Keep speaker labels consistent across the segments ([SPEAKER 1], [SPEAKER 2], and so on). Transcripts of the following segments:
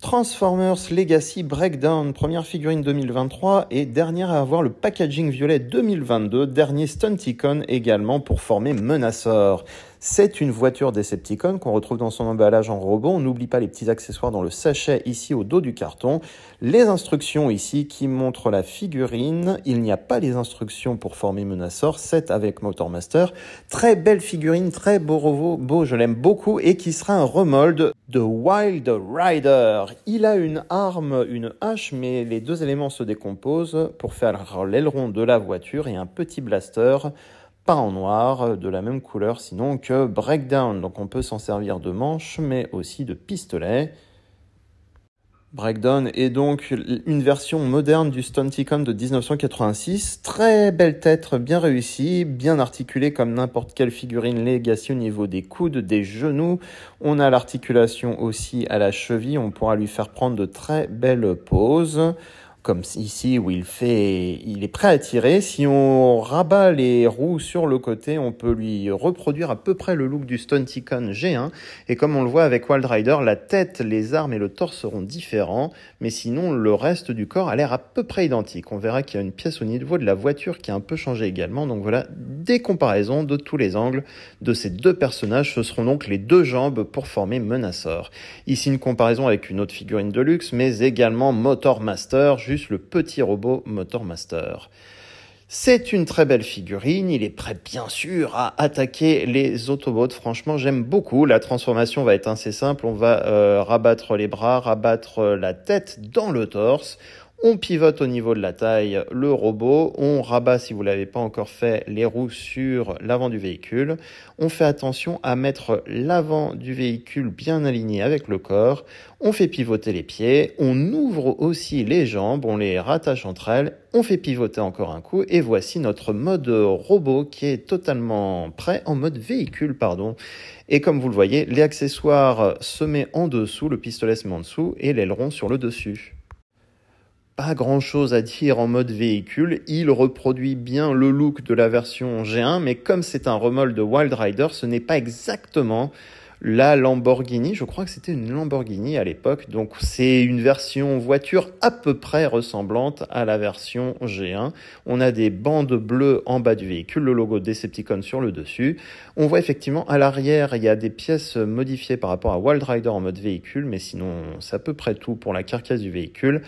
[SPEAKER 1] Transformers Legacy Breakdown, première figurine 2023 et dernière à avoir le packaging violet 2022, dernier Stunticon également pour former Menasor. C'est une voiture Decepticon qu'on retrouve dans son emballage en robot. On n'oublie pas les petits accessoires dans le sachet ici au dos du carton. Les instructions ici qui montrent la figurine. Il n'y a pas les instructions pour former Menasor, c'est avec Motormaster. Très belle figurine, très beau robot, je l'aime beaucoup et qui sera un remold de Wild Rider. Il a une arme, une hache, mais les deux éléments se décomposent pour faire l'aileron de la voiture et un petit blaster peint en noir, de la même couleur sinon que Breakdown. Donc on peut s'en servir de manche, mais aussi de pistolet. Breakdown est donc une version moderne du Stunticon de 1986. Très belle tête, bien réussie, bien articulée comme n'importe quelle figurine Legacy au niveau des coudes, des genoux. On a l'articulation aussi à la cheville, on pourra lui faire prendre de très belles poses. Comme ici où il est prêt à tirer. Si on rabat les roues sur le côté, on peut lui reproduire à peu près le look du Stunticon G1. Et comme on le voit avec Wild Rider, la tête, les armes et le torse seront différents. Mais sinon, le reste du corps a l'air à peu près identique. On verra qu'il y a une pièce au niveau de la voiture qui a un peu changé également. Donc voilà, des comparaisons de tous les angles de ces deux personnages. Ce seront donc les deux jambes pour former Menasor. Ici, une comparaison avec une autre figurine de luxe, mais également Motormaster, juste le petit robot Motormaster. C'est une très belle figurine, il est prêt bien sûr à attaquer les Autobots. Franchement, j'aime beaucoup. La transformation va être assez simple, on va rabattre les bras, rabattre la tête dans le torse. On pivote au niveau de la taille le robot, on rabat, si vous ne l'avez pas encore fait, les roues sur l'avant du véhicule. On fait attention à mettre l'avant du véhicule bien aligné avec le corps. On fait pivoter les pieds, on ouvre aussi les jambes, on les rattache entre elles. On fait pivoter encore un coup et voici notre mode robot qui est totalement prêt, en mode véhicule, pardon. Et comme vous le voyez, les accessoires se mettent en dessous, le pistolet se met en dessous et l'aileron sur le dessus. Pas grand chose à dire en mode véhicule, il reproduit bien le look de la version G1, mais comme c'est un remold de Wild Rider, ce n'est pas exactement la Lamborghini, je crois que c'était une Lamborghini à l'époque, donc c'est une version voiture à peu près ressemblante à la version G1. On a des bandes bleues en bas du véhicule, le logo Decepticon sur le dessus. On voit effectivement à l'arrière, il y a des pièces modifiées par rapport à Wild Rider en mode véhicule, mais sinon c'est à peu près tout pour la carcasse du véhicule.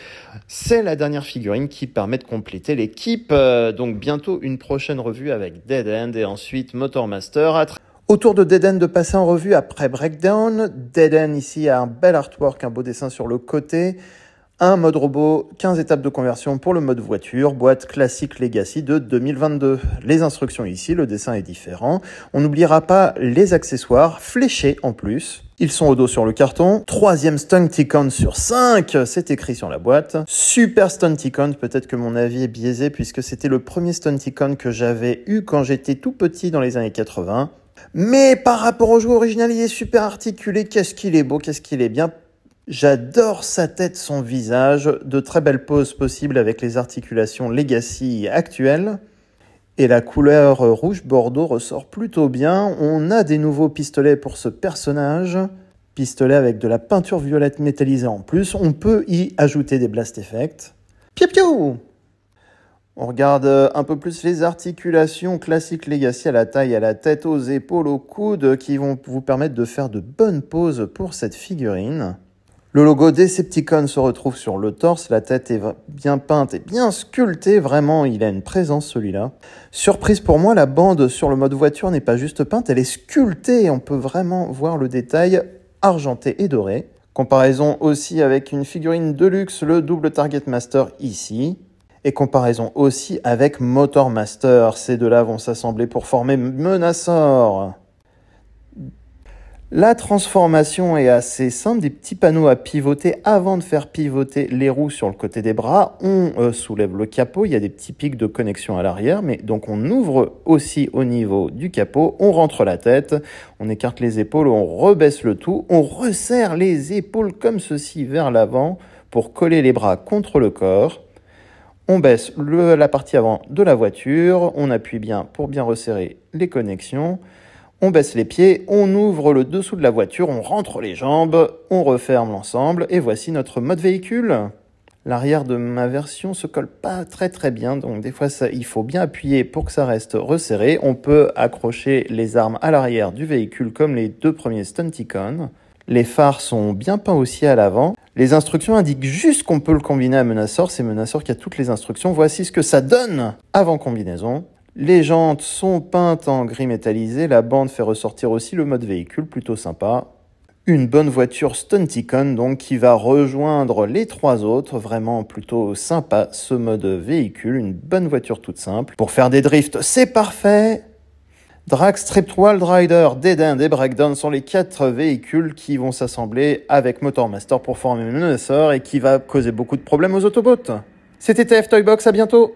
[SPEAKER 1] C'est la dernière figurine qui permet de compléter l'équipe, donc bientôt une prochaine revue avec Dead End et ensuite Motormaster. Autour de Dead End de passer en revue après Breakdown. Dead End ici a un bel artwork, un beau dessin sur le côté. Un mode robot, 15 étapes de conversion pour le mode voiture, boîte classique Legacy de 2022. Les instructions ici, le dessin est différent. On n'oubliera pas les accessoires fléchés en plus. Ils sont au dos sur le carton. Troisième Stunticon sur 5, c'est écrit sur la boîte. Super Stunticon, peut-être que mon avis est biaisé puisque c'était le premier Stunticon que j'avais eu quand j'étais tout petit dans les années 80. Mais par rapport au jeu original, il est super articulé. Qu'est-ce qu'il est beau, qu'est-ce qu'il est bien. J'adore sa tête, son visage. De très belles poses possibles avec les articulations Legacy actuelles. Et la couleur rouge bordeaux ressort plutôt bien. On a des nouveaux pistolets pour ce personnage. Pistolet avec de la peinture violette métallisée en plus. On peut y ajouter des blast effects. Piou piou! On regarde un peu plus les articulations classiques Legacy à la taille, à la tête, aux épaules, aux coudes qui vont vous permettre de faire de bonnes poses pour cette figurine. Le logo Decepticon se retrouve sur le torse, la tête est bien peinte et bien sculptée, vraiment il a une présence celui-là. Surprise pour moi, la bande sur le mode voiture n'est pas juste peinte, elle est sculptée, on peut vraiment voir le détail argenté et doré. Comparaison aussi avec une figurine de luxe, le double Target Master ici. Et comparaison aussi avec Motormaster, ces deux-là vont s'assembler pour former Menasor. La transformation est assez simple, des petits panneaux à pivoter avant de faire pivoter les roues sur le côté des bras. On soulève le capot, il y a des petits pics de connexion à l'arrière, mais donc on ouvre aussi au niveau du capot, on rentre la tête, on écarte les épaules, on rebaisse le tout, on resserre les épaules comme ceci vers l'avant pour coller les bras contre le corps. On baisse la partie avant de la voiture, on appuie bien pour bien resserrer les connexions. On baisse les pieds, on ouvre le dessous de la voiture, on rentre les jambes, on referme l'ensemble et voici notre mode véhicule. L'arrière de ma version se colle pas très bien, donc des fois il faut bien appuyer pour que ça reste resserré. On peut accrocher les armes à l'arrière du véhicule comme les 2 premiers Stunticon. Les phares sont bien peints aussi à l'avant. Les instructions indiquent juste qu'on peut le combiner à Menasor. C'est Menasor qui a toutes les instructions. Voici ce que ça donne avant combinaison. Les jantes sont peintes en gris métallisé. La bande fait ressortir aussi le mode véhicule, plutôt sympa. Une bonne voiture Stunticon donc qui va rejoindre les 3 autres. Vraiment plutôt sympa ce mode véhicule. Une bonne voiture toute simple. Pour faire des drifts, c'est parfait. Drag Stripped Wild Rider, Dead End et Breakdown sont les 4 véhicules qui vont s'assembler avec Motormaster pour former Menasor et qui va causer beaucoup de problèmes aux Autobots. C'était TF Toybox, à bientôt!